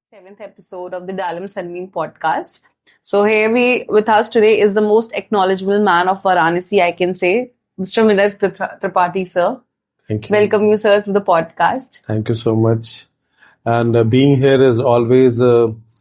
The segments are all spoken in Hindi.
Seventh episode of the Dalim Sanmeen podcast. So here we with us today is the most acknowledgeable man of Varanasi, I can say, Mr. Vinay Tripathi, sir. Thank you. Welcome you, sir, to the podcast. Thank you so much. And being here is always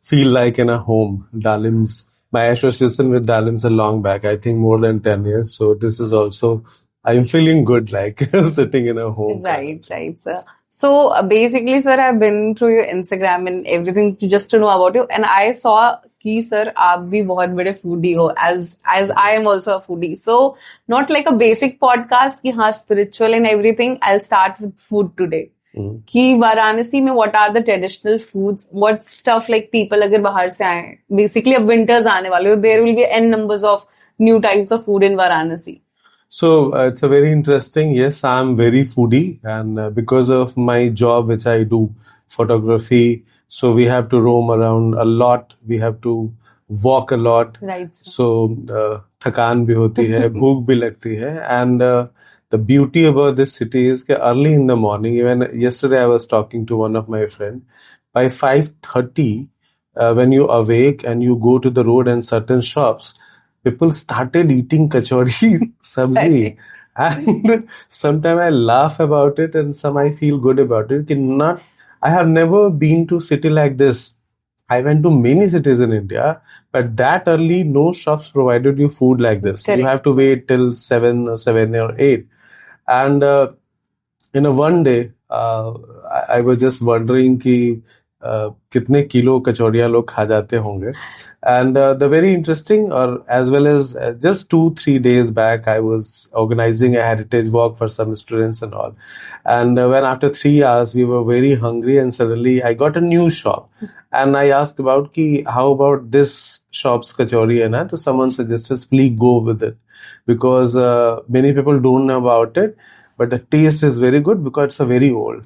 feel like in a home. Dalim's, my association with Dalim's a long back, I think more than 10 years. So this is also, I'm feeling good like sitting in a home. Right, sir. So basically, sir, I've been through your Instagram and everything just to know about you, and I saw कि sir आप भी बहुत बड़े foodie हो, as I am also a foodie. So not like a basic podcast कि हाँ spiritual and everything. I'll start with food today. कि वाराणसी में what are the traditional foods? What stuff like people अगर बाहर से आए, basically अब winters आने वाले हो, there will be n numbers of new types of food in Varanasi. So it's a very interesting. Yes, I'm very foodie, and because of my job, which I do, photography. So we have to roam around a lot. We have to walk a lot. Right. So थकान भी होती है, भूख भी लगती है, and the beauty about this city is that early in the morning. Even yesterday, I was talking to one of my friends. By 5:30, when you awake and you go to the road and certain shops, people started eating kachori sabzi. And sometimes I laugh about it and some I feel good about it. I have never been to a city like this. I went to many cities in India, but that early, no shops provided you food like this. Correct. You have to wait till 7 or 8. And one day, I was just wondering कि कितने किलो कचौड़ियाँ लोग खा जाते होंगे. And the very interesting, or as well as just 2-3 days back, I was organizing a heritage walk for some students and all. And when after 3 hours, we were very hungry, and suddenly I got a new shop. And I asked about how about this shop's kachori, and so someone suggested, please go with it. Because many people don't know about it, but the taste is very good because it's a very old.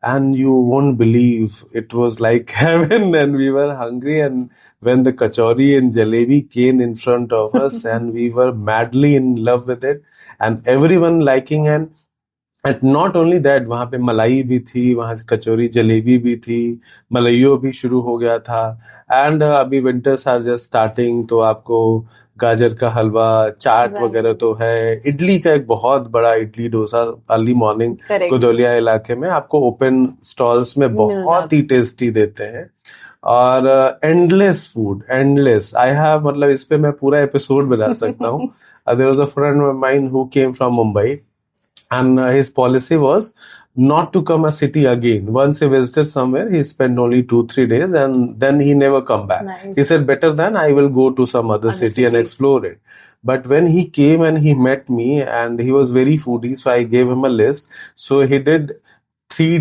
And you won't believe, it was like heaven, and we were hungry. And when the kachori and jalebi came in front of us, and we were madly in love with it, and everyone liking. And not only that, वहाँ पे मलाई भी थी, वहाँ कचौरी जलेबी भी थी, मलाइयो भी शुरू हो गया था. एंड अभी विंटर्स आर जस्ट स्टार्टिंग, तो आपको गाजर का हलवा, चाट वगैरह तो है. इडली का एक बहुत बड़ा इडली डोसा अर्ली मॉर्निंग गोदोलिया इलाके में आपको ओपन स्टॉल्स में बहुत ही टेस्टी देते हैं. और endless food, endless. I have, मतलब इस पे मैं पूरा एपिसोड बना सकता हूँ. There was a friend of mine who came from Mumbai. And his policy was not to come a city again. Once he visited somewhere, he spent only 2-3 days, and then he never come back. Nice. He said, better than I will go to some other city and explore it. But when he came and he met me, and he was very foodie, so I gave him a list. So he did 3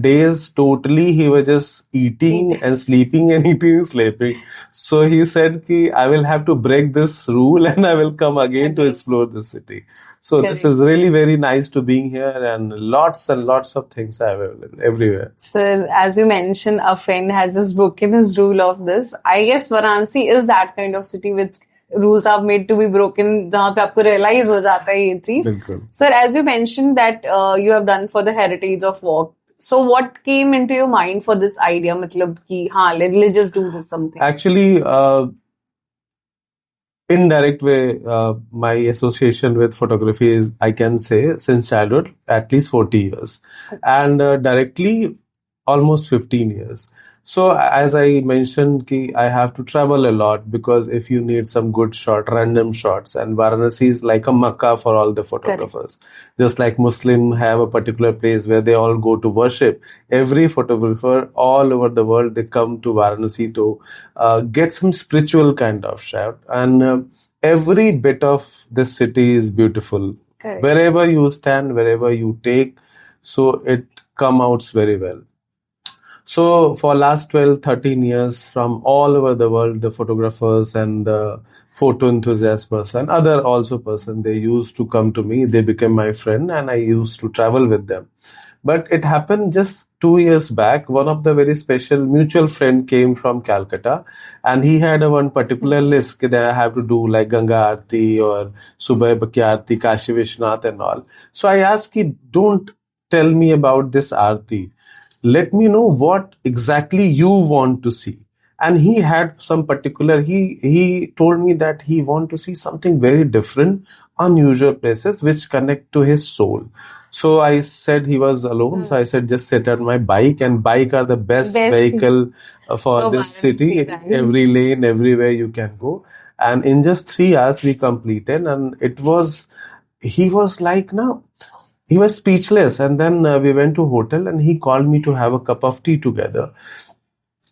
days totally. He was just eating and sleeping and eating and sleeping. So he said, I will have to break this rule and I will come again to explore the city. So this is really very nice to being here, and lots of things are available everywhere. Sir, as you mentioned, a friend has just broken his rule of this. I guess Varanasi is that kind of city which rules are made to be broken, जहाँ पे आपको realize हो जाता है ये चीज. बिल्कुल. Sir, as you mentioned that you have done for the heritage of walk. So what came into your mind for this idea? मतलब कि हाँ, let's just do this something. Actually, indirect way, my association with photography is, I can say, since childhood, at least 40 years. And directly, almost 15 years. So as I mentioned, I have to travel a lot, because if you need some good shot, random shots, and Varanasi is like a Makkah for all the photographers. Correct. Just like Muslim have a particular place where they all go to worship. Every photographer all over the world, they come to Varanasi to get some spiritual kind of shot. And every bit of this city is beautiful. Correct. Wherever you stand, wherever you take, so it comes out very well. So for last 12-13 years, from all over the world, the photographers and the photo enthusiast person, other also person, they used to come to me, they became my friend, and I used to travel with them. But it happened just 2 years back. One of the very special mutual friend came from Calcutta, and he had a one particular list that I have to do, like Ganga Aarti or Subhay Baki Aarti, Kashi Vishwanath and all. So I asked him, don't tell me about this Aarti. Let me know what exactly you want to see. And he had some particular, he told me that he want to see something very different, unusual places which connect to his soul. So I said, he was alone. So I said, just sit on my bike, and bike are the best Best vehicle for for this city. Varanasi, right? Every lane, everywhere you can go. And in just 3 hours we completed, and he was like, no, he was speechless. And then we went to hotel, and he called me to have a cup of tea together.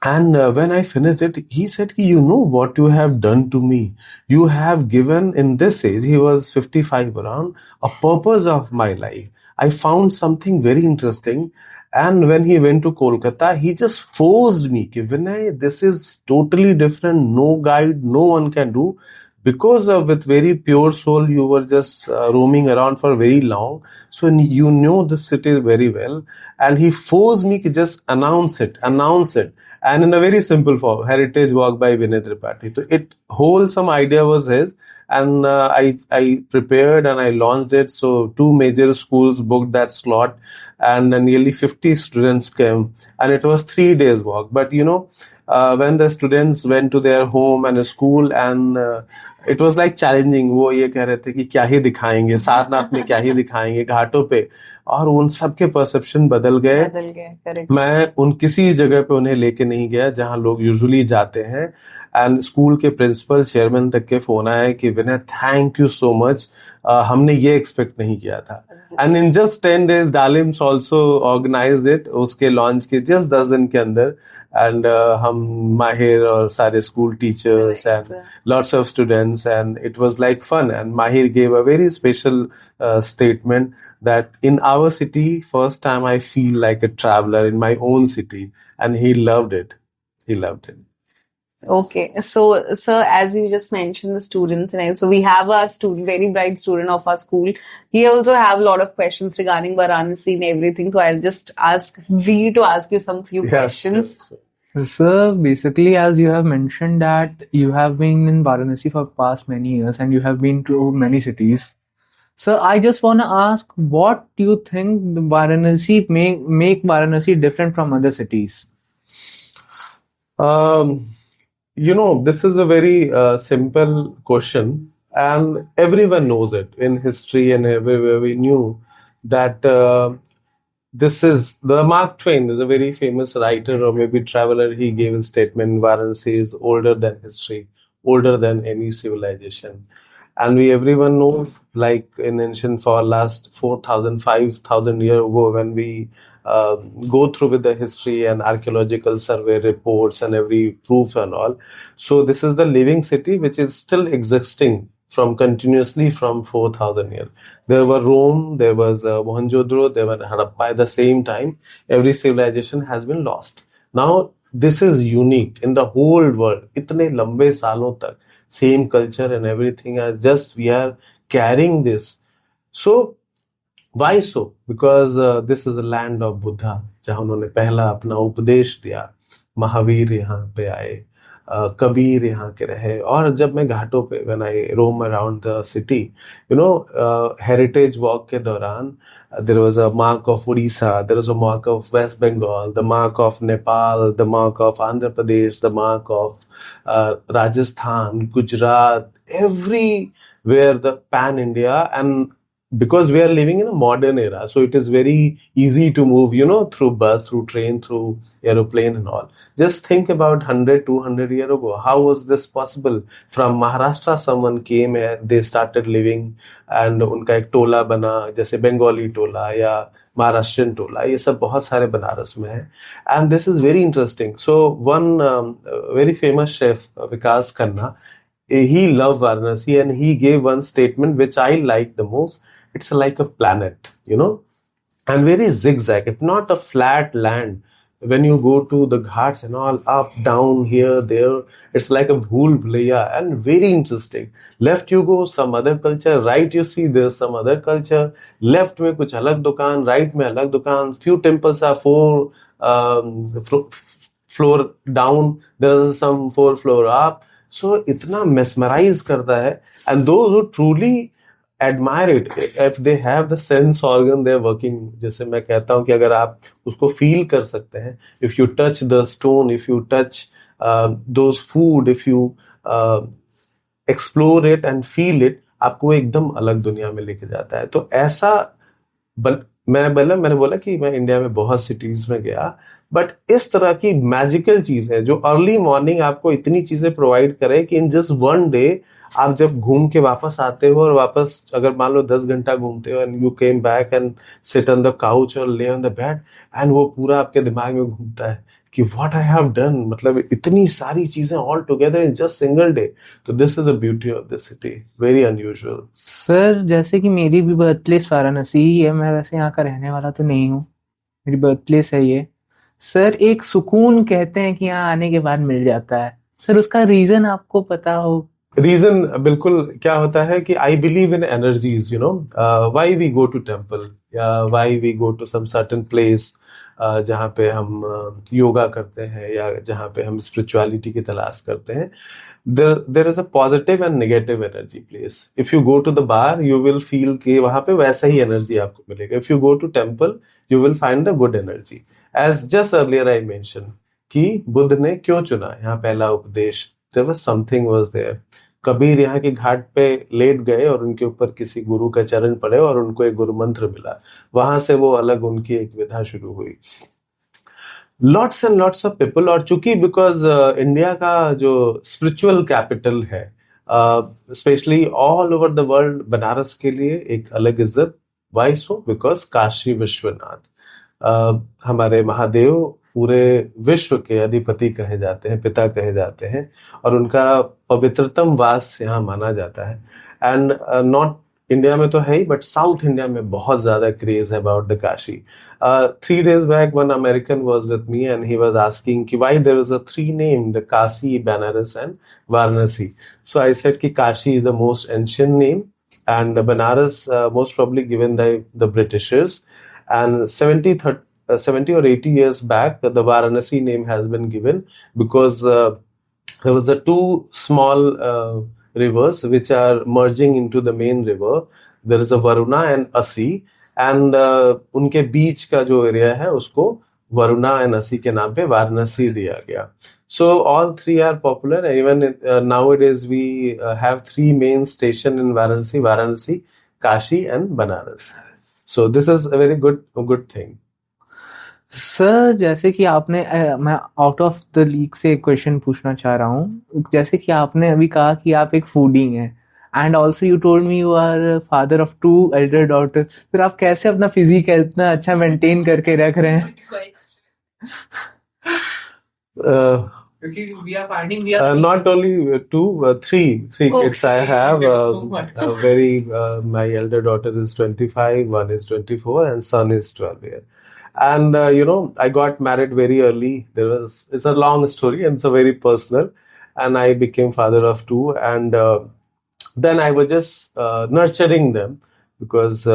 And when I finished it, he said, you know what you have done to me? You have given, in this age, he was 55 around, a purpose of my life. I found something very interesting. And when he went to Kolkata, he just forced me, कि Vinay, this is totally different. No guide, no one can do. Because of with very pure soul, you were just roaming around for very long. So you know the city very well. And he forced me to just announce it. And in a very simple form, Heritage Walk by Vinay Tripathi. So it wholesome idea was his, and I prepared and I launched it. So 2 major schools booked that slot, and nearly 50 students came, and it was 3 days walk. But when the students went to their home and school, and it was like challenging. वो ये कह रहे थे कि क्या ही दिखाएंगे सारनाथ में, क्या ही दिखाएंगे घाटों पे, और उन सबके परसेप्शन बदल गए। correct. मैं उन किसी जगह पे उन्हें लेके नहीं गया जहां लोग यूजुअली जाते हैं। एंड स्कूल के प्रिंसिपल, चेयरमैन तक के फोन आए कि Vinay, thank you so much, हमने ये एक्सपेक्ट नहीं किया था। एंड इन जस्ट 10 days डालिम्स ऑल्सो ऑर्गेनाइज इट, उसके लॉन्च के जस्ट 10 दिन के अंदर। एंड हम माहिर और सारे school teachers and lots of students, and it was like fun. And Mahir gave a very special statement that in our city, first time I feel like a traveler in my own city, and he loved it. Okay, so sir, as you just mentioned the students, and so we have a student, very bright student of our school. He also have a lot of questions regarding Varanasi and everything. So I'll just ask V to ask you some few questions. Sure. Sir, basically, as you have mentioned that you have been in Varanasi for past many years and you have been to many cities. Sir, I just want to ask, what do you think Varanasi make Varanasi different from other cities? This is a very simple question, and everyone knows it. In history and everywhere we knew that this is the Mark Twain is a very famous writer or maybe traveler. He gave a statement, Varanasi is older than history, older than any civilization. And everyone knows, like in ancient for last 4,000, 5,000 years ago, when we go through with the history and archaeological survey reports and every proof and all. So this is the living city which is still existing continuously from 4,000 years. There were Rome, there was Mohenjo-daro, there were Harappa at the same time. Every civilization has been lost. Now, this is unique in the whole world. Itne lambe saalon tak, same culture and everything, we are carrying this. So, why so? Because this is the land of Buddha, जहाँ उन्होंने पहला अपना उपदेश दिया। महावीर यहाँ पे आए, कबीर यहाँ के रहे। और जब मैं घाटों पे when I roam around the city, heritage walk के दौरान there was a mark of Odisha, there was a mark of West Bengal, the mark of Nepal, the mark of Andhra Pradesh, the mark of Rajasthan, Gujarat, everywhere the pan India. And because we are living in a modern era, so it is very easy to move, through bus, through train, through aeroplane and all. Just think about 100, 200 years ago. How was this possible? From Maharashtra, someone came and they started living, and उनका एक टोला बना, जैसे बंगाली टोला या Maharashtrian टोला, ये सब बहुत सारे बनारस में है. And this is very interesting. So one very famous chef, Vikas Khanna, he loved Varanasi, and he gave one statement which I like the most. It's like a planet, and very zigzag. It's not a flat land. when you go to the ghats and all, up, down, here, there, it's like a bhool bhulaiya and very interesting. Left you go, some other culture. Right you see, there's some other culture. Left में कुछ अलग दुकान, right में अलग दुकान. Few temples are 4 floor down, there's some 4 floor up. So इतना mesmerize करता है. And those who truly admire it, if they have the sense organ, they're working. जैसे मैं कहता हूँ कि अगर आप उसको feel कर सकते हैं, if you touch the stone, if you touch those food, if you explore it and feel it, आपको एकदम अलग दुनिया में लेके जाता है. तो ऐसा मैंने बोला कि मैं इंडिया में बहुत सिटीज में गया, बट इस तरह की मैजिकल चीज है जो अर्ली मॉर्निंग आपको इतनी चीजें प्रोवाइड करे कि इन जस्ट वन डे आप जब घूम के वापस आते हो और वापस अगर मान लो 10 घंटा घूमते हो and you came back and sit on the couch और ले ऑन द बेड एंड वो पूरा आपके दिमाग में घूमता है कि व्हाट आई हैव डन, मतलब इतनी सारी चीजें all together in just single day. तो this is the beauty of this city, very unusual. Sir जैसे कि मेरी भी बर्थ प्लेस वाराणसी ही है, मैं वैसे यहाँ का रहने वाला तो नहीं हूँ, मेरी बर्थ प्लेस है ये. सर एक सुकून कहते हैं कि यहाँ आने के बाद मिल जाता है, सर उसका रीजन आपको पता हो? रीजन बिल्कुल क्या होता है कि I believe in energies, you know, why we go to temple या why we go to some certain place जहाँ पे हम योगा करते हैं या जहाँ पे हम स्पिरिचुअलिटी की तलाश करते हैं. There is a positive and negative energy place. If you go to the bar you will feel कि वहां पे वैसा ही एनर्जी आपको मिलेगा. If you go to temple you will find the good energy. As just earlier I mention कि बुद्ध ने क्यों चुना यहाँ पहला उपदेश, there was something was there. Kabir यहाँ के घाट पे लेट गए और उनके ऊपर किसी गुरु का चरण पड़े और उनको एक गुरु मंत्र मिला. वहां से वो अलग उनकी एक विधा शुरू हुई. Lots and lots of people, और चूंकि बिकॉज इंडिया का जो स्पिरिचुअल कैपिटल है, specially all over the world, Banaras के लिए एक अलग इज्जत. Why so? Because Kashi Vishwanath हमारे महादेव पूरे विश्व के अधिपति कहे जाते हैं, पिता कहे जाते हैं, और उनका पवित्रतम वास यहाँ माना जाता है. एंड नॉट इंडिया में तो है ही, बट साउथ इंडिया में बहुत ज्यादा क्रेज है about the Kashi. 3 days back one American was with me and he was asking कि why there is a 3 name, the Kashi, Banaras and Varanasi. So I said कि Kashi is the most ancient name and Banaras most probably given by the Britishers, and 70 or 80 years back the Varanasi name has been given because there was a 2 small rivers which are merging into the main river. There is a Varuna and Asi, and उनके बीच का जो एरिया है उसको वरुणा एंड असी के नाम पे वाराणसी दिया गया. So all 3 are popular. Even nowadays we have 3 main station in Varanasi, Kashi and Banaras. So this is a very good thing. Sir जैसे कि आपने मैं आउट ऑफ द लीग से एक क्वेश्चन पूछना चाह रहा हूँ. जैसे कि आपने अभी कहा कि आप एक फूडी हैं and also you told me you are father of 2 elder daughter. फिर आप कैसे अपना फिजिक इतना अच्छा मेंटेन करके रख रहे हैं? क्योंकि we are finding we are not only 2, 3 kids I have. My elder daughter is 25, one is 24, and son is 12 years. And you know, I got married very early. It's a long story and it's a very personal. And I became father of 2, and then I was just nurturing them because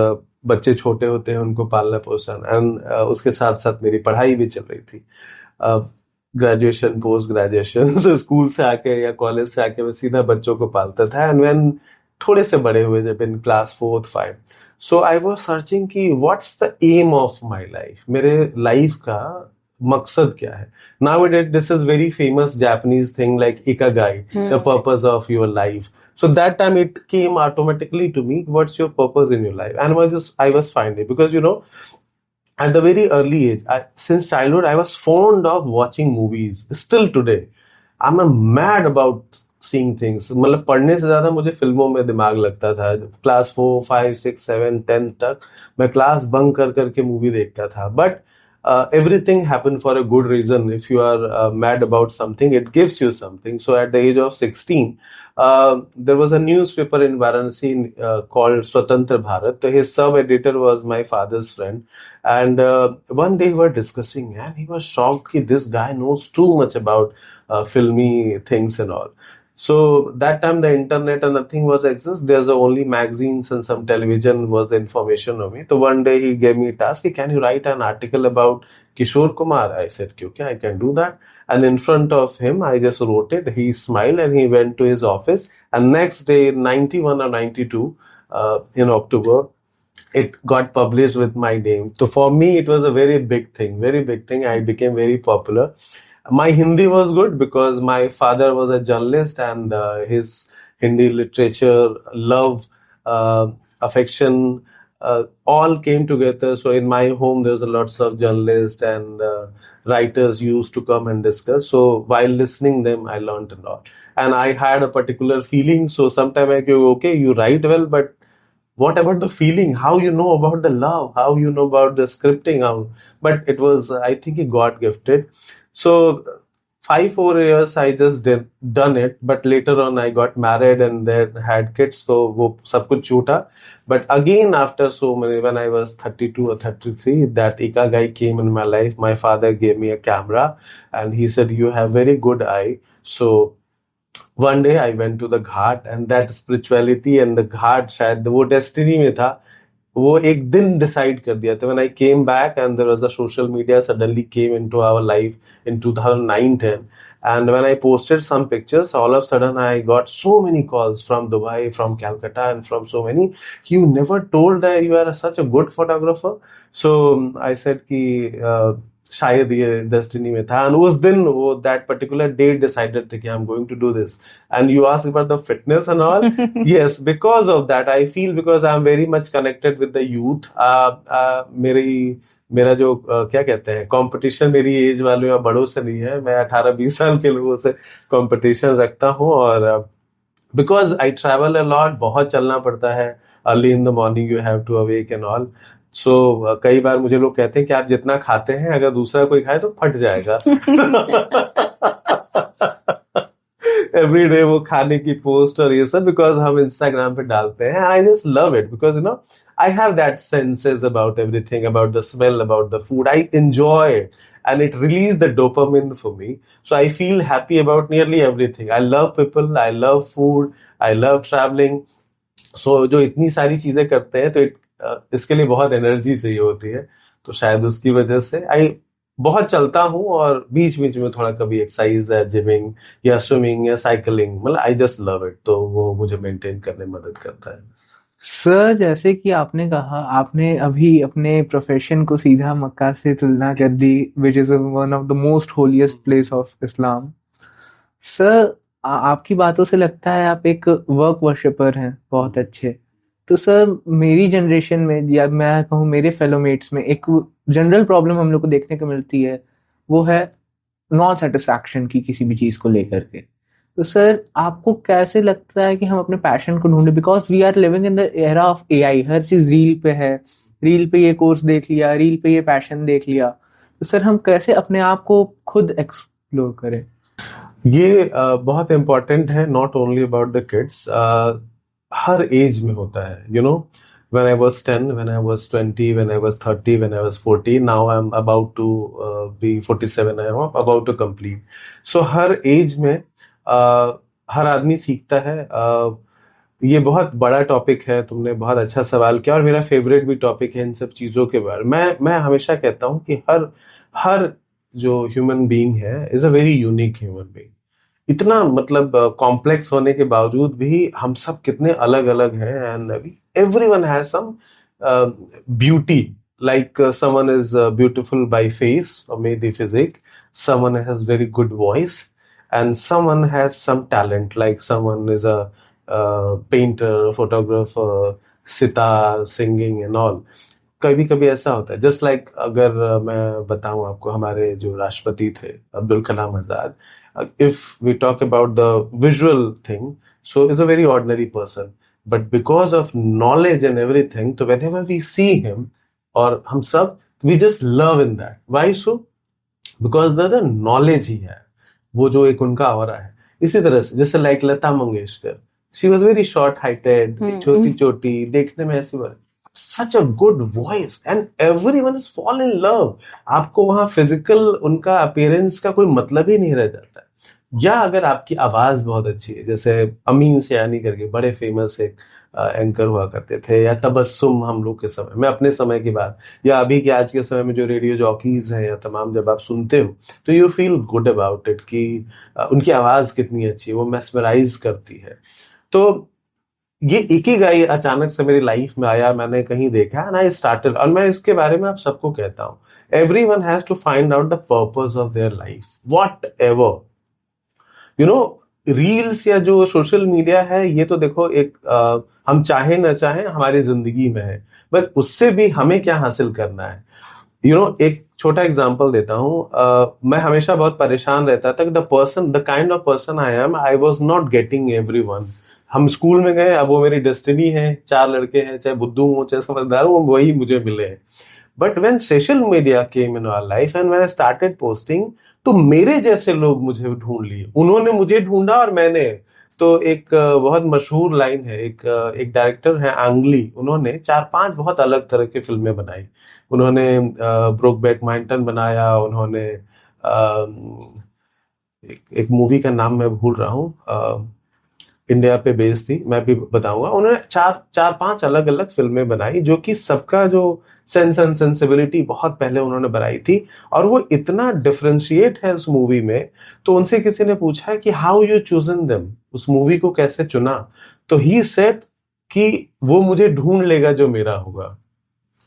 बच्चे छोटे होते हैं, उनको पालना पोसना, and उसके साथ साथ मेरी पढ़ाई भी चल रही थी. ग्रेजुएशन, पोस्ट ग्रेजुएशन, स्कूल से आके या कॉलेज से आके मैं सीधा बच्चों को पालता था. एंड व्हेन थोड़े से बड़े हुए, जब in class 4th 5, so I was searching कि what's the aim of my life, मेरे लाइफ का मकसद क्या है. Nowadays this is very famous Japanese thing like ikigai, the purpose of your life. So that time it came automatically to me, what's your purpose in your life? And I was finding, because you know, at the very early age, since childhood, I was fond of watching movies. Still today, I'm mad about seeing things. मतलब पढ़ने से ज्यादा मुझे फिल्मों में दिमाग लगता था. क्लास 4, 5, 6, 7, 10 तक मैं क्लास बंक कर करके मूवी देखता था. But everything happened for a good reason. If you are mad about something, it gives you something. So at the age of 16, there was a newspaper in Varanasi called Swatantra Bharat. So his sub-editor was my father's friend. And one day we were discussing, and he was shocked that this guy knows too much about filmy things and all. So that time the internet and nothing was exist. There's only magazines and some television was the information of me. So one day he gave me a task, can you write an article about Kishore Kumar? I said, okay, I can do that. And in front of him, I just wrote it. He smiled and he went to his office. And next day, 91 or 92, in October, it got published with my name. So for me, it was a very big thing, very big thing. I became very popular. My Hindi was good because my father was a journalist, and his Hindi literature, love, affection, all came together. So in my home, there's a lots of journalists and writers used to come and discuss. So while listening them, I learned a lot. And I had a particular feeling. So sometimes I go, okay, you write well, but what about the feeling? How you know about the love? How you know about the scripting? How? But it was, I think, it got gifted. So 4 years I just done it, but later on I got married and then had kids. So वो सब कुछ छूटा. But again, after so many, when I was 32 or 33, that Ikigai came in my life. My father gave me a camera and he said, you have very good eye. So one day I went to the Ghat, and that spirituality and the घाट, शायद वो destiny में था. वो एक दिन decide कर दिया था. When I came back and there was the social media suddenly came into our life in 2009-10, and when I posted some pictures, all of a sudden I got so many calls from Dubai, from Calcutta, and from so many. You never told that you are such a good photographer. So I said कि शायद ये डेस्टिनी में था. And उस दिन वो that particular day decided कि I'm going to do this. And you asked about the fitness and all. Yes, because of that I feel, because I'm very much connected with the youth. मेरा जो क्या कहते हैं कंपटीशन मेरी एज वालों या बड़ों से नहीं है. मैं 18-20 साल के लोगों से कंपटीशन रखता हूँ. और because I travel a lot, बहुत चलना पड़ता है. Early in the morning you have to awake and all. So कई बार मुझे लोग कहते हैं कि आप जितना खाते हैं अगर दूसरा कोई खाए तो फट जाएगा. Every day वो खाने की पोस्ट और ये सब, because हम इंस्टाग्राम पे डालते हैं. I just love it because you know I have that senses about everything, about the smell, about the food. I enjoy it and it releases the dopamine for me. So I feel happy about nearly everything. I love people, I love food, I love traveling. So जो इतनी सारी चीजें करते हैं तो इसके लिए बहुत एनर्जी चाहिए होती है. तो शायद उसकी वजह से आई बहुत चलता हूँ और बीच बीच में थोड़ा कभी एक्सरसाइज या जिमिंग या स्विमिंग या साइकिलिंग, मतलब आई जस्ट लव इट. तो वो मुझे मेंटेन करने में मदद करता है. सर, जैसे कि आपने कहा, आपने अभी अपने प्रोफेशन को सीधा मक्का से तुलना कर दी, which is one of the most holiest place of Islam. Sir, आपकी बातों से लगता है आप एक वर्क वर्शिपर हैं बहुत अच्छे. तो सर, मेरी जनरेशन में या मैं कहूँ मेरे फेलोमेट्स में एक जनरल प्रॉब्लम हम लोग को देखने को मिलती है, वो है नॉन सेटिस्फैक्शन की किसी भी चीज़ को लेकर के. तो सर, आपको कैसे लगता है कि हम अपने पैशन को ढूंढे, because we are living in the era of AI. हर चीज़ रील पे है, रील पे ये कोर्स देख लिया, रील पे ये पैशन देख लिया. तो सर, हम कैसे अपने आप को खुद एक्सप्लोर करें? ये बहुत इम्पोर्टेंट है. Not only about the kids, हर एज में होता है. You know, when I was 10, when I was 20, when I was 30, when I was 40, now I'm about to be 47, I am about to complete. So हर एज में हर आदमी सीखता है. ये बहुत बड़ा टॉपिक है, तुमने बहुत अच्छा सवाल किया और मेरा फेवरेट भी टॉपिक है इन सब चीज़ों के बारे में. मैं हमेशा कहता हूँ कि हर जो ह्यूमन बीइंग है is a very unique human being. इतना मतलब कॉम्प्लेक्स होने के बावजूद भी हम सब कितने अलग अलग हैं. And everyone has some beauty, like someone is beautiful by face और may the physique, someone has very good voice, and someone has some talent, like someone is a painter, photographer, sitar, singing and all. कभी कभी ऐसा होता है. जस्ट लाइक अगर मैं बताऊं आपको, हमारे जो राष्ट्रपति थे Abdul Kalam Azad, if we talk about the visual thing, so is a very ordinary person, but because of knowledge and everything, so whenever we see him और हम सब, we just love in that. Why so? Because the knowledge ही है, वो जो एक उनका ऑरा है. इसी तरह से जैसे like Lata Mangeshkar, she was very short heighted, छोटी छोटी, देखने में ऐसी बात, such a good voice and everyone is fall in love. आपको वहां फिजिकल उनका अपीयरेंस का कोई मतलब ही नहीं रह जाता है. या अगर आपकी आवाज बहुत अच्छी है, जैसे अमीन सयानी करके बड़े फेमस एक एंकर हुआ करते थे, या तबस्सुम हम लोग के समय में, अपने समय की बात, या अभी के आज के समय में जो रेडियो जॉकीज हैं या तमाम, जब आप सुनते हो तो you feel good about it कि उनकी आवाज कितनी अच्छी है, वो मेस्मराइज करती है. तो ये इकिगाई अचानक से मेरी लाइफ में आया, मैंने कहीं देखा एंड आई स्टार्टेड. और मैं इसके बारे में आप सबको कहता हूँ, everyone has to find out the purpose of their life, whatever. You know, reels या जो सोशल मीडिया है, ये तो देखो एक हम चाहे न चाहे हमारी जिंदगी में है, बट उससे भी हमें क्या हासिल करना है. एक छोटा एग्जांपल देता हूँ. मैं हमेशा बहुत परेशान रहता था कि the kind of person I M, I was not getting everyone. हम स्कूल में गए, अब वो मेरी डेस्टिनी है, 4 लड़के हैं, चाहे बुद्धू हो चाहे समझदार हो, वही मुझे मिले हैं. But when social media came in our life and when I started posting, तो मेरे जैसे लोग मुझे ढूंढ लिए, उन्होंने मुझे ढूंढा और मैंने. तो एक बहुत मशहूर लाइन है, एक डायरेक्टर है आंगली, उन्होंने 4-5 बहुत अलग तरह की फिल्में बनाई. उन्होंने ब्रोकबैक माउंटेन बनाया, उन्होंने एक मूवी का नाम मैं भूल रहा हूँ, इंडिया पे बेस्ड थी, मैं भी बताऊंगा. उन्होंने 4-5 अलग अलग फिल्में बनाई, जो कि सबका जो सेंस एंड सेंसिबिलिटी बहुत पहले उन्होंने बनाई थी, और वो इतना डिफरेंशिएट है उस मूवी में. तो उनसे किसी ने पूछा कि हाउ यू चूजन देम, उस मूवी को कैसे चुना. तो ही सेड कि वो मुझे ढूंढ लेगा जो मेरा होगा.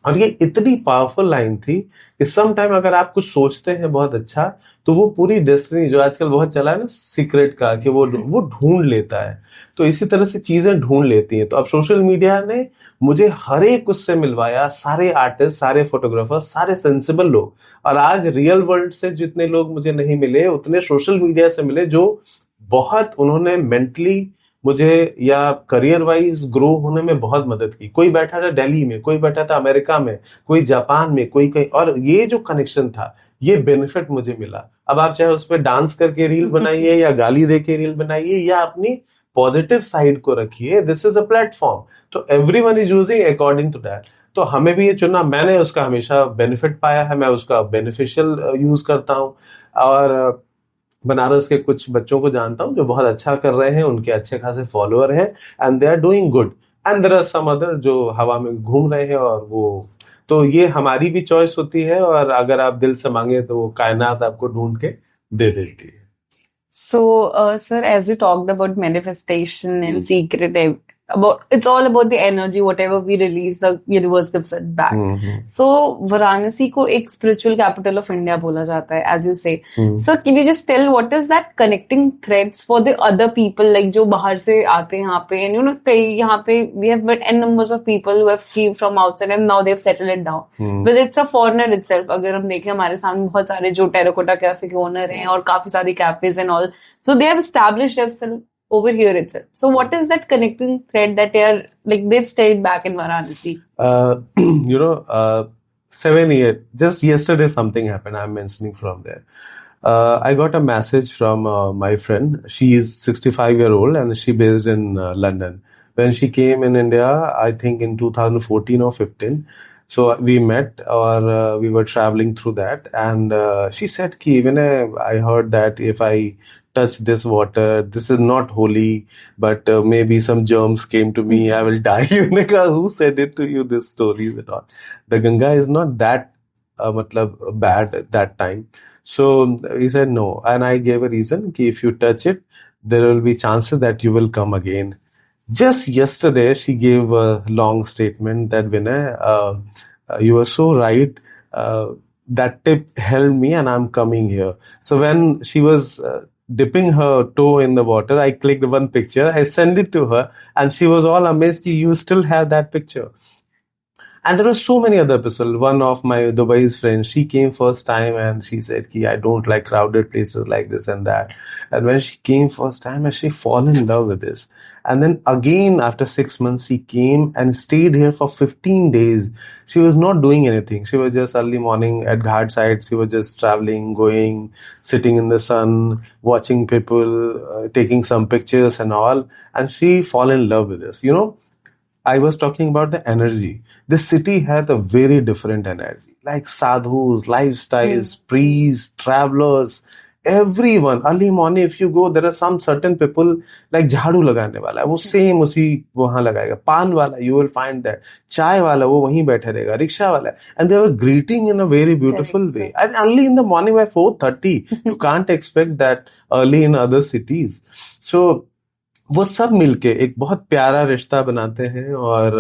और ये इतनी पावरफुल लाइन थी कि सम टाइम अगर आप कुछ सोचते हैं बहुत अच्छा, तो वो पूरी डेस्टिनी, जो आजकल बहुत चला है ना सीक्रेट का, कि वो ढूंढ लेता है. तो इसी तरह से चीजें ढूंढ लेती हैं. तो अब सोशल मीडिया ने मुझे हर एक उससे मिलवाया, सारे आर्टिस्ट, सारे फोटोग्राफर, सारे सेंसिबल लोग. और आज रियल वर्ल्ड से जितने लोग मुझे नहीं मिले, उतने सोशल मीडिया से मिले, जो बहुत उन्होंने मेंटली मुझे या करियर वाइज ग्रो होने में बहुत मदद की. कोई बैठा था दिल्ली में, कोई बैठा था अमेरिका में, कोई जापान में, कोई कहीं. और ये जो कनेक्शन था, ये बेनिफिट मुझे मिला. अब आप चाहे उस पर डांस करके रील बनाइए, या गाली दे के रील बनाइए, या अपनी पॉजिटिव साइड को रखिए, दिस इज अ प्लेटफॉर्म. तो everyone is using according to that. तो हमें भी ये चुना, मैंने उसका हमेशा बेनिफिट पाया है, मैं उसका बेनिफिशियल यूज करता हूँ. और बनारस के कुछ बच्चों को जानता हूँ जो बहुत अच्छा कर रहे हैं, उनके अच्छे खासे फॉलोअर हैं, and they are doing good. And there are some other जो हवा में घूम रहे हैं, और वो, तो ये हमारी भी चॉइस होती है, और अगर आप दिल से मांगे तो वो कायनात आपको ढूंढ के दे देती है. So, sir, as you talked about manifestation and secret, it's all about the energy. Whatever we release, the universe gives it back. So, Varanasi को एक spiritual capital of India बोला जाता है, as you say. So, can you just tell what is that connecting threads for the other people, like जो बाहर से आते हैं यहाँ पे, and कई यहाँ पे we have met n numbers of people who have came from outside and now they've settled it down. But it's a foreigner itself. अगर हम देखें, हमारे सामने बहुत सारे जो टेराकोटा कैफे के ओनर हैं और काफी सारी cafes and all, so they have established themselves over here itself. So what is that connecting thread that they are, like, they stayed back in Varanasi? 7 years, just yesterday something happened, I'm mentioning from there. I got a message from my friend. She is 65-year-old and she based in London. When she came in India, I think in 2014 or 15, so we met, or we were traveling through that, and she said ki even I heard that if I touch this water, this is not holy, but maybe some germs came to me, I will die. Who said it to you, this stories and all? The Ganga is not that bad at that time. So he said no, and I gave a reason ki if you touch it, there will be chances that you will come again. Just yesterday, she gave a long statement that Vinay, you are so right. That tip helped me, and I'm coming here. So when she was dipping her toe in the water, I clicked one picture, I sent it to her, and she was all amazed that you still have that picture. And there were so many other people. One of my Dubai's friends, she came first time and she said, "Ki I don't like crowded places like this and that." And when she came first time, and she fell in love with this. And then again, after 6 months, she came and stayed here for 15 days. She was not doing anything. She was just early morning at Ghat side. She was just traveling, going, sitting in the sun, watching people, taking some pictures and all. And she fell in love with this. You know, I was talking about the energy. This city had a very different energy. Like sadhus, lifestyles, priests, travelers, everyone. Early morning, if you go, there are some certain people like झाड़ू लगाने वाला है, वो सेम उसी वहां लगाएगा. पान वाला, you will find that. चाय वाला, वो वहीं बैठे रहेगा. रिक्शा वाला, and they were greeting in a very beautiful way. And early in the morning by 4:30, you can't expect that early in other cities. So वो सब मिलके एक बहुत प्यारा रिश्ता बनाते हैं और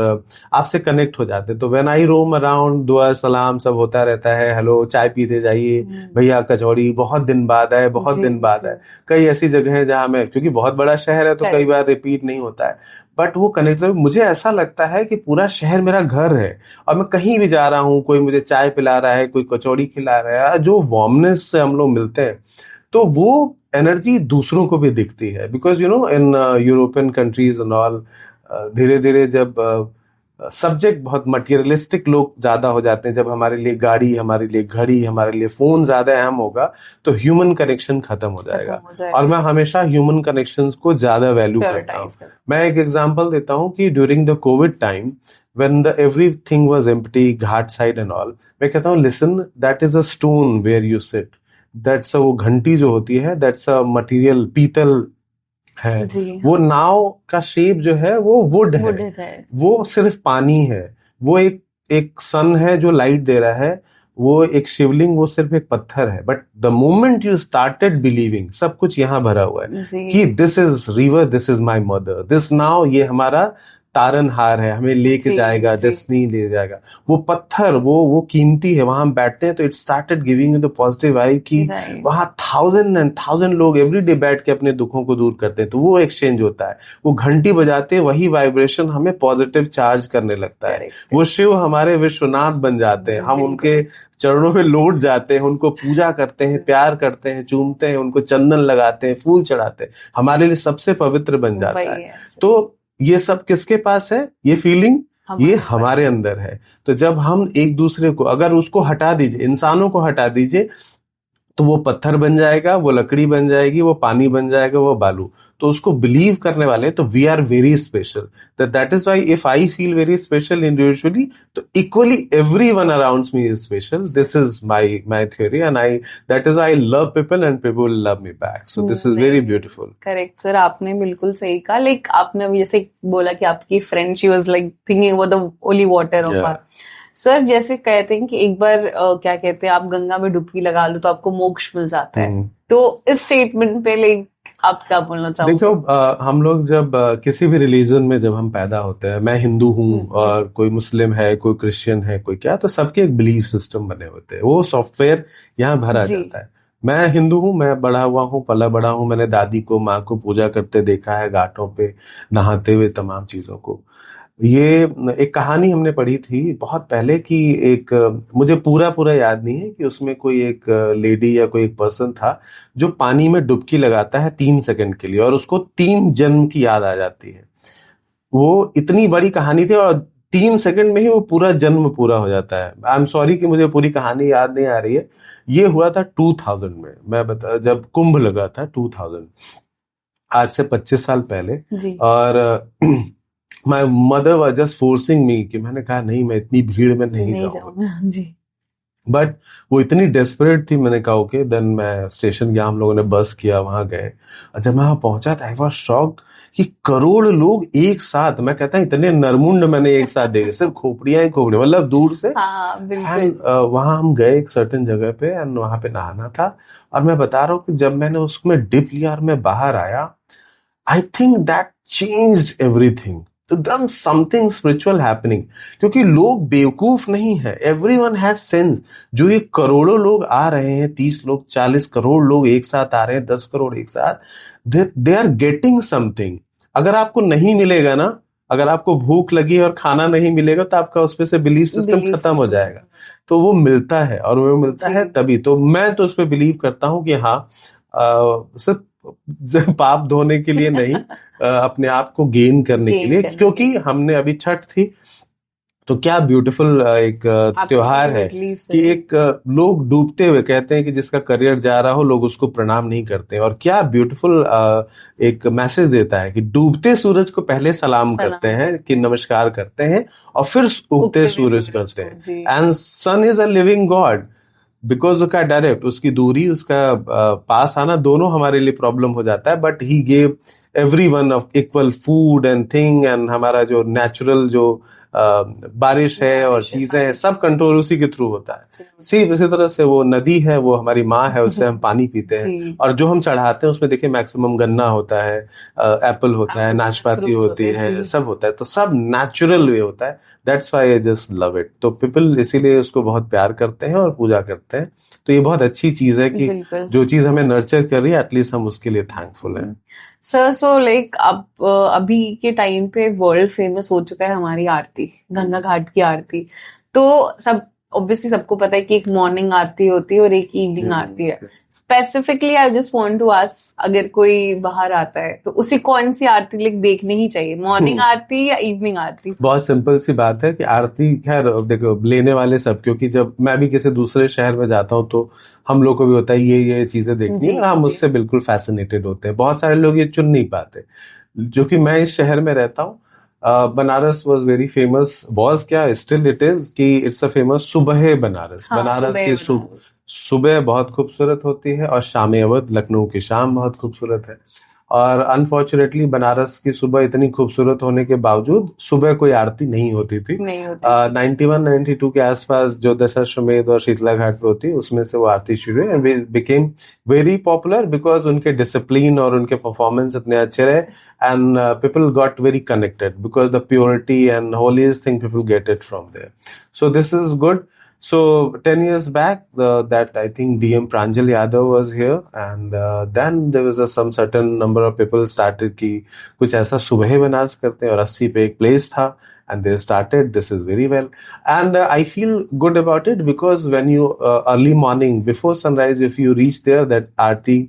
आपसे कनेक्ट हो जाते हैं. तो व्हेन आई रोम अराउंड, दुआ सलाम सब होता रहता है. हेलो, चाय पीते जाइए, भैया कचौड़ी, बहुत दिन बाद आए, बहुत दिन बाद आए. कई ऐसी जगह है जहां मैं, क्योंकि बहुत बड़ा शहर है तो कई बार रिपीट नहीं होता है, बट वो कनेक्ट, मुझे ऐसा लगता है कि पूरा शहर मेरा घर है. और मैं कहीं भी जा रहा हूँ, कोई मुझे चाय पिला रहा है, कोई कचौड़ी खिला रहा है, जो वार्मनेस से हम लोग मिलते हैं, तो वो एनर्जी दूसरों को भी दिखती है. Because you know, in European countries and all, धीरे धीरे जब सब्जेक्ट बहुत मटेरियलिस्टिक लोग ज्यादा हो जाते हैं, जब हमारे लिए गाड़ी, हमारे लिए घड़ी, हमारे लिए फोन ज्यादा अहम होगा, तो ह्यूमन कनेक्शन खत्म हो जाएगा. और मैं हमेशा ह्यूमन कनेक्शंस को ज्यादा वैल्यू करता हूँ. मैं एक एग्जांपल देता हूँ कि during the Covid time, when the everything was empty, Ghat side and all, मैं कहता हूँ, listen, that is a stone where you sit. That's वो घंटी जो होती है, that's a material, पीतल है. वो नाव का शेप जो है वो वुड है. वो सिर्फ पानी है. वो एक सन है जो लाइट दे रहा है. वो एक शिवलिंग, वो सिर्फ एक पत्थर है. But the moment you started believing, सब कुछ यहाँ भरा हुआ है कि this is river, this is my mother, this now, ये हमारा तारनहार है, हमें लेके जाएगा, डेस्टिनी ले जाएगा. वो पत्थर, वो कीमती है. वहां हम बैठते हैं तो it started giving you the positive vibe कि वहां 1000 लोग एवरी डे बैठ के अपने दुखों को दूर करते हैं. तो वो एक्सचेंज होता है. वो घंटी बजाते, वही वाइब्रेशन हमें पॉजिटिव चार्ज करने लगता है. वो शिव हमारे विश्वनाथ बन जाते हैं. हम उनके चरणों पे लौट जाते हैं, उनको पूजा करते हैं, प्यार करते हैं, चूमते हैं, उनको चंदन लगाते हैं, फूल चढ़ाते हैं. हमारे लिए सबसे पवित्र बन जाता है. तो ये सब किसके पास है? ये फीलिंग, ये हमारे अंदर है. तो जब हम एक दूसरे को, अगर उसको हटा दीजिए, इंसानों को हटा दीजिए, तो वो पत्थर बन जाएगा, वो लकड़ी बन जाएगी, वो पानी बन जाएगा, वो बालू. तो उसको बिलीव करने वाले, तो we are very special. That is why if I feel very special individually, तो equally everyone around me is special. This is my theory, and that is why I love people and people love me back. So this is very beautiful. Correct sir, आपने बिल्कुल सही कहा. लाइक आपने जैसे बोला कि आपकी friend, she was like thinking about the holy water of our. Sir जैसे कहते हैं कि एक बार क्या कहते हैं, आप गंगा में डुबकी लगा लो तो आपको मोक्ष मिल जाता है. तो इस स्टेटमेंट पे लाइक आप क्या बोलना चाहोगे? देखो, हम लोग जब किसी भी रिलीजन में जब हम पैदा होते हैं, मैं हिंदू हूँ और कोई मुस्लिम है, कोई क्रिश्चियन है, कोई क्या, तो सबके एक बिलीफ सिस्टम बने होते हैं. वो सॉफ्टवेयर यहाँ भरा जाता है. मैं हिंदू हूँ, मैं बड़ा हुआ हूँ, पला बड़ा हूँ. मैंने दादी को, माँ को पूजा करते देखा है, घाटों पे नहाते हुए, तमाम चीजों को. ये एक कहानी हमने पढ़ी थी बहुत पहले कि एक, मुझे पूरा याद नहीं है, कि उसमें कोई एक लेडी या कोई एक पर्सन था जो पानी में डुबकी लगाता है 3 सेकंड के लिए, और उसको 3 जन्म की याद आ जाती है. वो इतनी बड़ी कहानी थी, और 3 सेकंड में ही वो पूरा जन्म पूरा हो जाता है. आई एम सॉरी कि मुझे पूरी कहानी याद नहीं आ रही है. ये हुआ था 2000 में, मैं बता, जब कुंभ लगा था 2000, आज से 25 साल पहले. और my mother was just forcing me, कि मैंने कहा नहीं, मैं इतनी भीड़ में नहीं जाऊंगा. बट वो इतनी डेस्परेट थी, मैंने कहा ओके. देन मैं स्टेशन गया, हम लोगों ने बस किया, वहां गए. जब मैं वहां पहुंचा था, आई वाज शॉक्ड कि करोड़ लोग एक साथ, मैं कहता हूँ इतने नरमुंड मैंने एक साथ देखे, सिर्फ खोपड़ियां ही खोपड़ियां, मतलब दूर से. वहां हम गए एक सर्टेन जगह पे, एंड वहां पे नहाना था. और मैं बता रहा हूँ कि जब मैंने उसमें डिप लिया और मैं बाहर आया, I think that changed everything. तो देयर समथिंग स्पिरिचुअल हैपनिंग, क्योंकि लोग बेवकूफ नहीं है. Everyone has sense. जो ये करोड़ों लोग आ रहे हैं, 30 लोग, 40 करोड़ लोग एक साथ आ रहे हैं, 10 करोड़ एक साथ, दे आर गेटिंग समथिंग. अगर आपको नहीं मिलेगा ना, अगर आपको भूख लगी और खाना नहीं मिलेगा तो आपका उसमें से बिलीफ सिस्टम Belief खत्म हो system. जाएगा। तो वो मिलता है, और वो मिलता है जी। तभी। तो मैं तो उस पर बिलीव करता हूँ कि हाँ, सिर्फ पाप धोने के लिए नहीं, अपने आप को गेन करने के Gain लिए, करने के क्योंकि लिए। हमने अभी छठ थी, तो क्या ब्यूटीफुल एक त्योहार है Absolutely, कि sir. एक लोग डूबते हुए कहते हैं कि जिसका करियर जा रहा हो लोग उसको प्रणाम नहीं करते, और क्या ब्यूटीफुल एक मैसेज देता है कि डूबते सूरज को पहले सलाम करते हैं, कि नमस्कार करते हैं, और फिर उगते उगते हुए सूरज सूरज करते को, हैं। जी। And sun is a living god, because उसका डायरेक्ट, उसकी दूरी, उसका पास आना, दोनों हमारे लिए प्रॉब्लम हो जाता है, but he gave everyone of equal food and thing, and हमारा जो नेचुरल जो बारिश है और बारिश है, चीजें हैं, सारी सब कंट्रोल उसी के थ्रू होता है। चीजें। सिर्फ इसी तरह से वो नदी है, वो हमारी माँ है, उससे हम पानी पीते हैं, जी। और जो हम चढ़ाते हैं उसमें देखिए मैक्सिमम गन्ना होता है, एप्पल होता है, Apple, नाशपाती fruits होती होते हैं, है, जी। सब होता है, तो सब नेचुरल वे होता है। That's why I just love it. तो पीपल इसीलिए उसको बहुत प्यार करते हैं और पूजा करते हैं। तो ये बहुत अच्छी चीज है कि बिल्कुल। जो चीज हमें नर्चर कर रही है, एटलीस्ट हम उसके लिए थैंकफुल हैं। सर, सो लाइक अब अभी के टाइम पे वर्ल्ड फेमस हो चुका है हमारी आरती, गंगा घाट की आरती। तो सब ऑब्वियसली सबको पता है कि एक मॉर्निंग आरती होती है और एक इवनिंग आरती है। Specifically I just want to ask, अगर कोई बाहर आता है तो उसे कौन सी आरती लाइक देखनी ही चाहिए, मॉर्निंग आरती या इवनिंग आरती? बहुत सिंपल सी बात है कि आरती, खैर देखो, लेने वाले सब, क्योंकि जब मैं भी किसी दूसरे शहर में जाता हूँ तो हम लोग को भी होता है ये चीजें देखनी है, जी, और हम जी। उससे बिल्कुल फैसिनेटेड होते हैं। बहुत सारे लोग ये चुन नहीं पाते। जो कि मैं इस शहर में रहता हूँ, Banaras was very famous, was क्या, स्टिल इट इज, कि इट्स अ फेमस सुबह बनारस। हाँ, बनारस सुबह की बनारस। सुबह बहुत खूबसूरत होती है, और शाम अवध, लखनऊ की शाम बहुत खूबसूरत है। और अनफॉर्चुनेटली बनारस की सुबह इतनी खूबसूरत होने के बावजूद सुबह कोई आरती नहीं होती थी। नहीं होती। 91-92 के आसपास जो दशाश्वमेध और शीतला घाट पे होती है, उसमें से वो आरती शुरू है, and became very popular because उनके डिसिप्लिन और उनके परफॉर्मेंस इतने अच्छे रहे, and people got very connected because the purity and holiest thing people get it from there. So this is good. So 10 years back, that I think DM Pranjal Yadav was here, and then there was some certain number of people started कि कुछ ऐसा सुबह बनारस करते हैं, और 80 पे एक place था, and they started. This is very well, and I feel good about it because when you early morning before sunrise, if you reach there, that aarti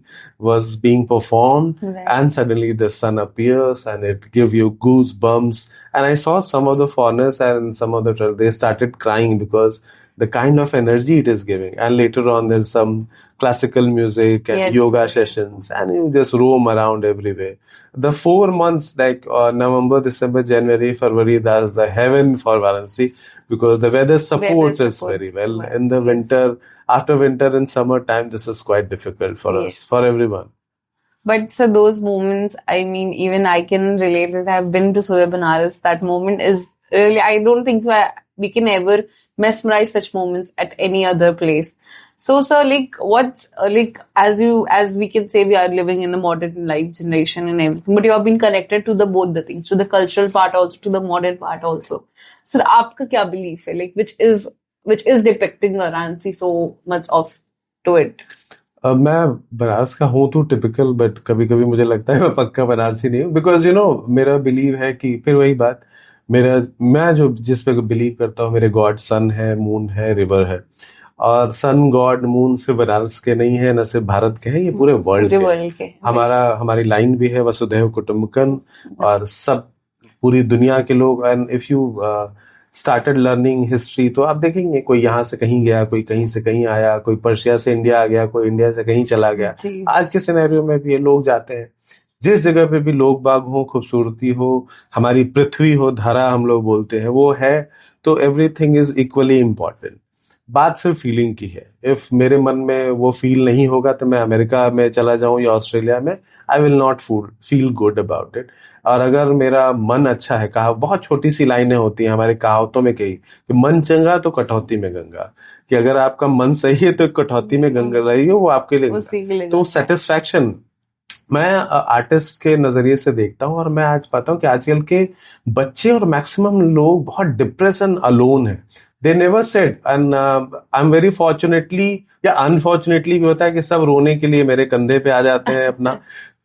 was being performed, Right. and suddenly the sun appears and it give you goosebumps. And I saw some of the foreigners and some of the they started crying because the kind of energy it is giving. And later on there's some classical music and Yes. yoga sessions, and you just roam around everywhere. The 4 months, like November, December, January, February, that's the heaven for Varanasi, because the weather supports us supports very well. well. In the Yes. winter, after winter and summer time, this is quite difficult for us, Yes. for everyone. But sir, those moments, I mean, even I can relate it. I've been to Surya Banaras. That moment is really, I don't think so we can ever mesmerize such moments at any other place. So, sir, like, what's like, as we can say, we are living in a modern life generation and everything, but you have been connected to the both the things, to the cultural part also, to the modern part also. Sir, आपका क्या belief है, like, which is depicting Varanasi so much of to it? मैं बनारस का हूँ तो टिपिकल, बट कभी कभी मुझे लगता है मैं पक्का बनारसी नहीं हूँ, बिकॉज मेरा बिलीव है कि, फिर वही बात, मैं जो जिस पे बिलीव करता हूँ, मेरे गॉड सन है, मून है, रिवर है, और सन, गॉड, मून सिर्फ बनारस के नहीं है, न सिर्फ भारत के हैं, ये पूरे वर्ल्ड के। हमारी लाइन भी है वसुधैव कुटुंबकम, और सब पूरी दुनिया के लोग। And if you started learning history, तो आप देखेंगे कोई यहाँ से कहीं गया, कोई कहीं से कहीं आया, कोई पर्शिया से इंडिया आ गया, कोई इंडिया से कहीं चला गया। आज के सिनेरियो में भी ये लोग जाते हैं, जिस जगह पे भी लोग बाग हो, खूबसूरती हो, हमारी पृथ्वी हो, धरा हम लोग बोलते हैं, वो है, तो एवरीथिंग इज इक्वली इम्पोर्टेंट। बात सिर्फ फीलिंग की है। इफ मेरे मन में वो फील नहीं होगा तो मैं अमेरिका में चला जाऊं या ऑस्ट्रेलिया में, I will not feel good about it. और अगर मेरा मन अच्छा है, बहुत छोटी सी लाइनें होती हैं हमारे कहावतों में कही कि मन चंगा तो कटौती में गंगा, कि अगर आपका मन सही है तो कटौती में गंगा रही हो, वो आपके लिए गंगा। तो सेटिस्फैक्शन मैं आर्टिस्ट के नजरिए से देखता हूं, और मैं आज पाता हूं कि आजकल के बच्चे और मैक्सिमम लोग बहुत डिप्रेशन अलोन है। They never said, and I'm very fortunately या अनफॉर्चुनेटली भी होता है कि सब रोने के लिए मेरे कंधे पे आ जाते हैं अपना,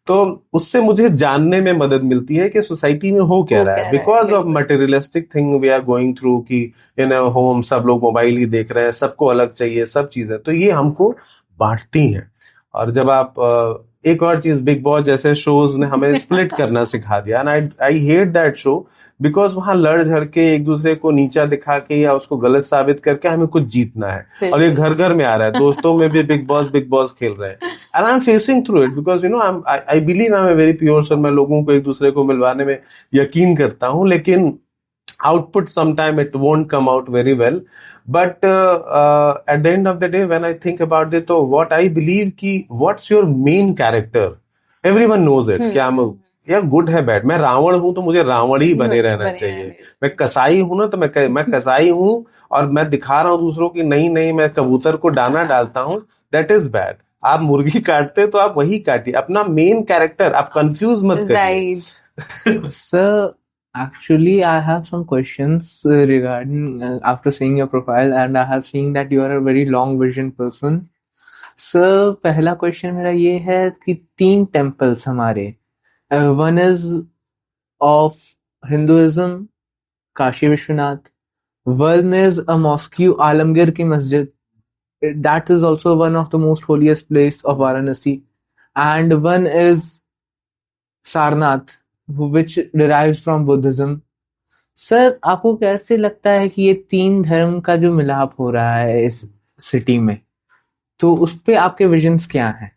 तो उससे मुझे जानने में मदद मिलती है कि सोसाइटी में हो क्या हो रहा क्या है, रहा है, बिकॉज ऑफ बिल्कुल। Materialistic thing we are going through कि इन होम सब लोग मोबाइल ही देख रहे हैं, सबको अलग चाहिए, सब चीजें, तो ये हमको बांटती हैं। और जब आप एक और चीज, बिग बॉस जैसे शोज ने हमें स्प्लिट करना सिखा दिया, and I hate that show, because वहां लड़ झड़ के एक दूसरे को नीचा दिखा के या उसको गलत साबित करके हमें कुछ जीतना है, और ये बिल्कुल। घर घर में आ रहा है, दोस्तों में भी बिग बॉस खेल रहे हैं। And I am facing through it because I believe I am a very pure soul, मैं लोगों को एक दूसरे को मिलवाने में यकीन करता हूं, लेकिन output sometime it won't come out very well, but at the end of the day when I think about it, so what I believe कि what's your main character, everyone knows it, क्या मैं या गुड है बैड, मैं रावण हूं तो मुझे रावण ही बने रहना बने चाहिए, रहने। मैं कसाई हूं ना तो मैं कसाई हूं, और मैं दिखा रहा हूं दूसरों की नहीं नहीं मैं कबूतर को दाना डालता हूं, दैट इज बैड। आप मुर्गी काटते तो आप वही काटिए, अपना मेन कैरेक्टर आप कंफ्यूज मत करिए। Right. Sir, actually, I have some questions regarding after seeing your profile, and I have seen that you are a very long vision person. Sir, पहला क्वेश्चन मेरा ये है कि 3 टेम्पल्स हमारे, one is of Hinduism, Kashi Vishwanath, one is a mosque, Alamgir की मस्जिद, that is also one of the most holiest place of Varanasi, and one is Sarnath, which derives from Buddhism. Sir, आपको कैसे लगता है कि ये 3 धर्म का जो मिलाप हो रहा है इस सिटी में, तो उस पे आपके विजन्स क्या हैं?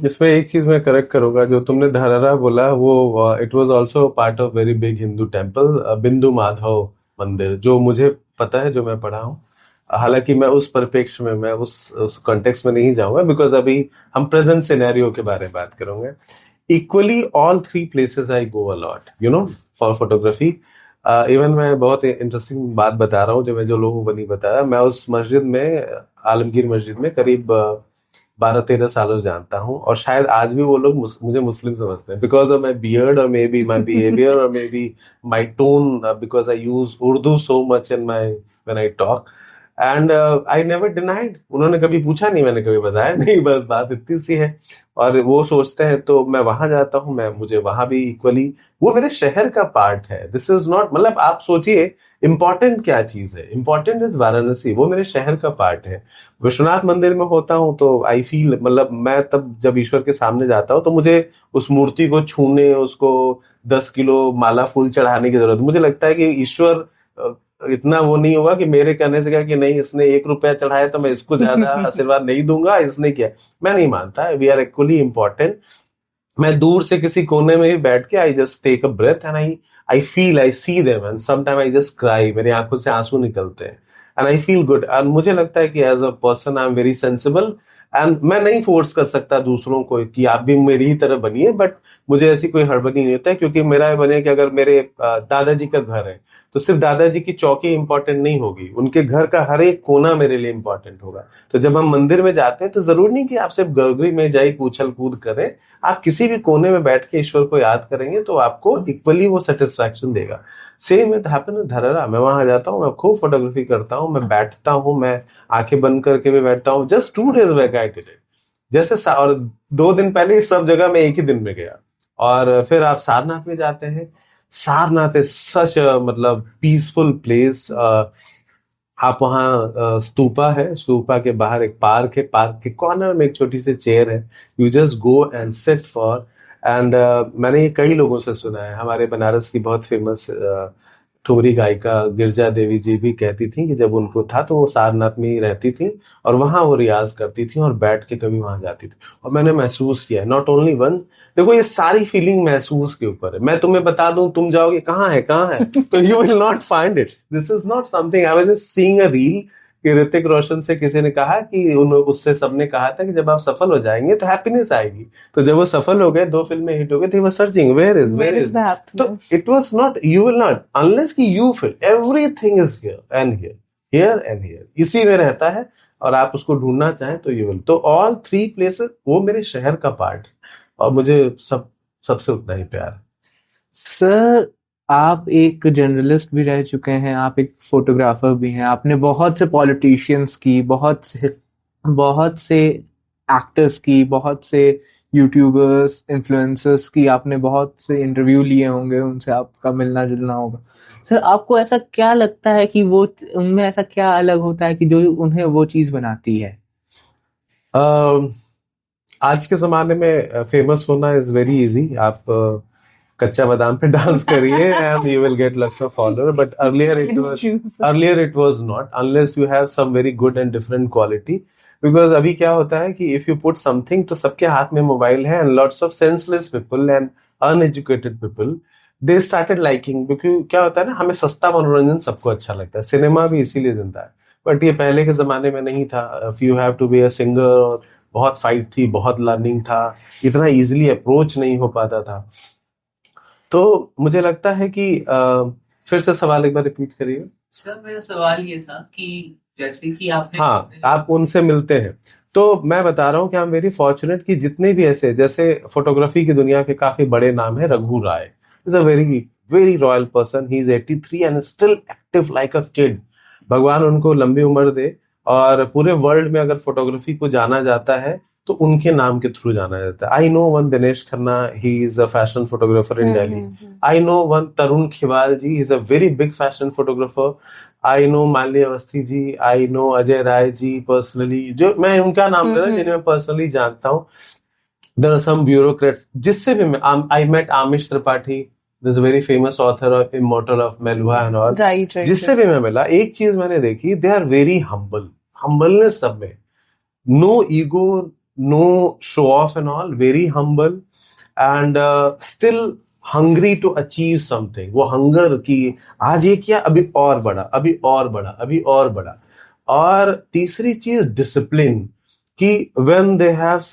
इसमें एक चीज मैं करेक्ट करूंगा, जो तुमने धरहरा बोला वो it was also part of very big Hindu temple, बिंदु माधव मंदिर, जो मुझे पता है, जो मैं पढ़ा हूँ। हालांकि मैं उस परिप्रेक्ष्य में, मैं उस कॉन्टेक्स्ट में नहीं जाऊंगा, बिकॉज अभी हम प्रेजेंट सिनेरियो के बारे में बात करेंगे। Equally all 3 places I go a lot, for photography. Even मैं बहुत इंटरेस्टिंग बात बता रहा हूँ, जो लोगों को नहीं बताया, मैं उस मस्जिद में, आलमगीर मस्जिद में करीब 12-13 सालों से जानता हूँ, और शायद आज भी वो लोग मुझे मुस्लिम समझते हैं, बिकॉज ऑफ माई बियर्ड, और मे बी माई बिहेवियर, और may be my tone, because I use Urdu so much in my when I talk, and I never denied. उन्होंने कभी पूछा नहीं, मैंने कभी बताया नहीं, बस बात इतनी सी है। और वो सोचते हैं तो मैं वहां जाता हूँ, मुझे वहां भी इक्वली, वो मेरे शहर का पार्ट है। दिस इज नॉट, मतलब आप सोचिए इंपॉर्टेंट क्या चीज है, इंपॉर्टेंट इज वाराणसी, वो मेरे शहर का पार्ट है। विश्वनाथ मंदिर में होता हूँ तो आई फील, मतलब मैं तब जब ईश्वर के सामने जाता हूँ तो मुझे उस मूर्ति को छूने, उसको 10 किलो माला फूल चढ़ाने की जरूरत, मुझे लगता है कि ईश्वर इतना वो नहीं होगा कि मेरे कहने से क्या कि नहीं इसने 1 रुपया चढ़ाया तो मैं इसको ज्यादा आशीर्वाद नहीं दूंगा, इसने किया। मैं नहीं मानता, वी आर इक्वली इंपॉर्टेंट। मैं दूर से किसी कोने में भी बैठ के I just take a breath and I feel, I see them, and sometime I just cry, मेरी आंखों से आंसू निकलते हैं, and I feel good. And मुझे लगता है कि as a person I am very sensible, and मैं नहीं फोर्स कर सकता दूसरों को कि आप भी मेरी ही तरह बनिए, बट मुझे ऐसी कोई हड़बड़ी नहीं होता है, क्योंकि मेरा बने कि अगर मेरे दादाजी का घर है तो सिर्फ दादाजी की चौकी इंपॉर्टेंट नहीं होगी, उनके घर का हर एक कोना मेरे लिए इंपॉर्टेंट होगा। तो जब हम मंदिर में जाते हैं तो जरूर नहीं कि आप सिर्फ गर्गरी में जाई उछल कूद करें, आप किसी भी कोने में बैठ के ईश्वर को याद करेंगे तो आपको इक्वली वो सेटिस्फैक्शन देगा। सेम विद हैपन धरहरा, मैं वहां जाता हूँ, मैं खूब फोटोग्राफी करता हूँ, मैं बैठता हूँ, मैं आंखें बंद करके भी बैठता हूँ। Just 2 days back I did it, जैसे और 2 दिन पहले सब जगह मैं एक ही दिन में गया। और फिर आप सारनाथ में जाते हैं, सारनाथ इज सच मतलब पीसफुल प्लेस। आप वहाँ स्तूपा है, स्तूपा के बाहर एक पार्क है, पार्क के कॉर्नर में एक छोटी सी चेयर है, you just go and sit for, and मैंने ये कई लोगों से सुना है, हमारे बनारस की बहुत फेमस ठुमरी गायिका गिरजा देवी जी भी कहती थी कि जब उनको था तो वो सारनाथ में ही रहती थी और वहां वो रियाज करती थी और बैठ के कभी वहां जाती थी, और मैंने महसूस किया, नॉट ओनली वन। देखो ये सारी फीलिंग महसूस के ऊपर है, मैं तुम्हें बता दूं, तुम जाओगे कहाँ है तो you will not find it, this is not something. I was just seeing a reel कि ऋतिक रोशन से किसी ने कहा कि उससे सबने कहा था कि जब आप सफल हो जाएंगे तो हैप्पीनेस आएगी, तो जब वो सफल हो गए, 2 फिल्में हिट हो गई, वो सर्चिंग वेयर इज the तो happiness? It was not, you will not, unless कि you feel everything is here and here, here and here, इसी में रहता है, और आप उसको ढूंढना चाहें तो यू विल। तो ऑल 3 प्लेसेस वो मेरे शहर का पार्ट है, और मुझे सबसे उतना ही प्यार है। सर, आप एक जर्नलिस्ट भी रह चुके हैं, आप एक फोटोग्राफर भी हैं, आपने बहुत से पॉलिटिशियंस की, बहुत से एक्टर्स की, बहुत से यूट्यूबर्स, इन्फ्लुएंसर्स की आपने बहुत से इंटरव्यू लिए होंगे, उनसे आपका मिलना जुलना होगा। सर आपको ऐसा क्या लगता है कि वो उनमें ऐसा क्या अलग होता है कि जो उन्हें वो चीज बनाती है? आज के जमाने में फेमस होना इज वेरी इजी। आप कच्चा बादाम पे डांस करिए and you will get lots of follower, but earlier it was not, unless you have some very good and different quality. Because अभी क्या होता है कि इफ यू पुट समथिंग, तो सबके हाथ में मोबाइल है and lots of senseless people and uneducated people they started liking. क्योंकि क्या होता है ना, हमें सस्ता मनोरंजन सबको अच्छा लगता है, सिनेमा भी इसीलिए जिंदा है। बट ये पहले के जमाने में नहीं था। If you have to be a singer, बहुत फाइट थी, बहुत लर्निंग था, इतना इजीली अप्रोच नहीं हो पाता था। तो मुझे लगता है कि फिर से सवाल एक बार रिपीट करिए। सर मेरा सवाल ये था कि जैसे कि आपने, हाँ, आप उनसे मिलते हैं, तो मैं बता रहा हूँ कि आई एम वेरी फॉर्चुनेट कि जितने भी ऐसे, जैसे फोटोग्राफी की दुनिया के काफी बड़े नाम है, Raghu Rai is a very very royal person. He is 83 and still active like a kid. भगवान उनको लंबी उम्र दे। और पूरे वर्ल्ड में अगर फोटोग्राफी को जाना जाता है तो उनके नाम के थ्रू जाना जाता है। I know one Dinesh Khanna, he is a fashion photographer in Delhi. I know one Tarun Khiwal ji, is a very big fashion photographer. I know Malini Awasthi ji, I know Ajay Rai ji personally, जो मैं उनका नाम ले रहा हूँ जिन्हें मैं पर्सनली जानता हूँ। देयर आर सम ब्यूरोक्रेट्स जिससे भी मैं, I met Amish Tripathi, this very famous author of immortal of Meluha and all. जिससे भी मैं मिला, एक चीज मैंने देखी, they are very humble, humbleness सब में, no ego, no show off and all, very humble and still hungry to achieve something। वो हंगर की आज ये किया, अभी और बड़ा, अभी और बड़ा, अभी और बड़ा। और तीसरी चीज डिसिप्लिन, कि when they have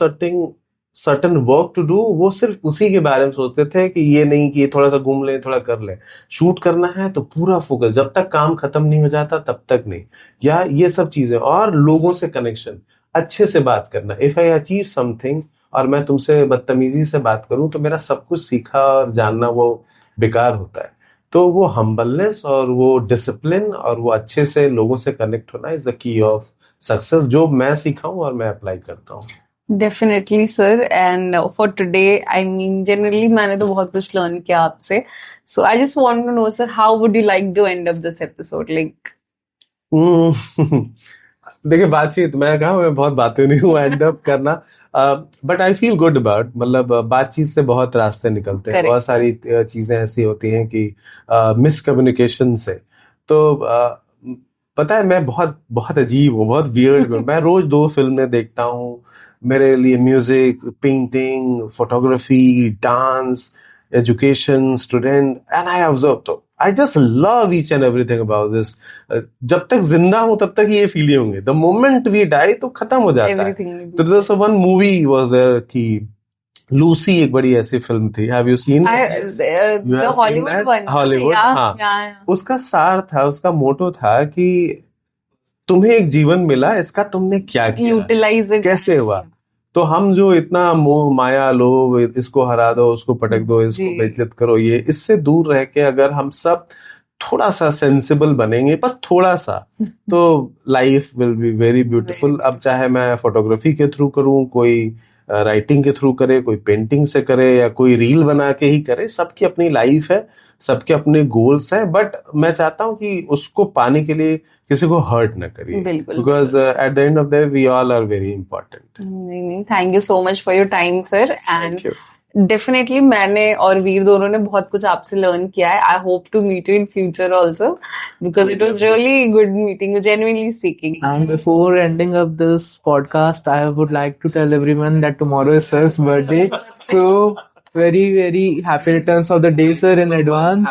certain work to do, वो सिर्फ उसी के बारे में सोचते थे कि ये नहीं कि ये थोड़ा सा घूम ले, थोड़ा कर ले। शूट करना है तो पूरा फोकस, जब तक काम खत्म नहीं हो जाता तब तक नहीं, या ये सब चीजें। और लोगों से कनेक्शन, अच्छे से बात करना। इफ आई अचीव समथिंग और मैं तुमसे बदतमीजी से बात करूं तो मेरा सब कुछ सीखा और जानना वो बेकार होता है। तो वो हम्बलनेस और वो डिसिप्लिन और वो अच्छे से लोगों से कनेक्ट होना is the key of success, जो मैं सीखा हूं और मैं अप्लाई करता हूँ। Definitely, sir. And for today, I mean, generally, मैंने तो बहुत कुछ learn किया आपसे. So I just want to know, sir, how would you like to end up this episode? Like, देखिए, बातचीत, मैं कहा मैं बहुत बातें नहीं हूँ एंड अप करना, but I feel good about, मतलब बातचीत से बहुत रास्ते निकलते हैं। बहुत सारी चीजें ऐसी होती हैं कि मिसकम्युनिकेशन से। तो पता है, मैं बहुत बहुत अजीब हूँ, बहुत वियर्ड हूँ। मैं रोज 2 फिल्में देखता हूँ। मेरे लिए music, painting, photography, dance, education, student, and I observe. तो I just love each and everything about this. जब तक जिंदा हूं तब तक ये फीलिंग होंगे। The moment we die तो खत्म हो जाता है। तो there's one movie was there कि लूसी एक बड़ी ऐसी फिल्म थी। Have you seen? the Hollywood one. Hollywood, हाँ। Yeah. उसका सार था, उसका मोटो था कि तुम्हें एक जीवन मिला, इसका तुमने क्या किया, Utilize it. कैसे हुआ। तो हम जो इतना मोह माया लोभ, इसको हरा दो, उसको पटक दो, इसको बेइज्जत करो, ये इससे दूर रह के अगर हम सब थोड़ा सा सेंसिबल बनेंगे, बस थोड़ा सा, तो life will be very beautiful. अब चाहे मैं फोटोग्राफी के थ्रू करूं, कोई राइटिंग के थ्रू करे, कोई पेंटिंग से करे, या कोई रील बना के ही करे, सबकी अपनी लाइफ है, सबके अपने गोल्स हैं। बट मैं चाहता हूं कि उसको पाने के लिए किसी को हर्ट न करिए, because at the end of the day we all are very important. नहीं, thank you so much for your time, sir. And definitely मैंने और वीर दोनों ने बहुत कुछ आपसे लर्न किया है. I hope to meet you in future also because it was really good meeting, genuinely speaking. And before ending up this podcast, I would like to tell everyone that tomorrow is Sir's birthday. So very, very happy returns of the day, sir, in advance.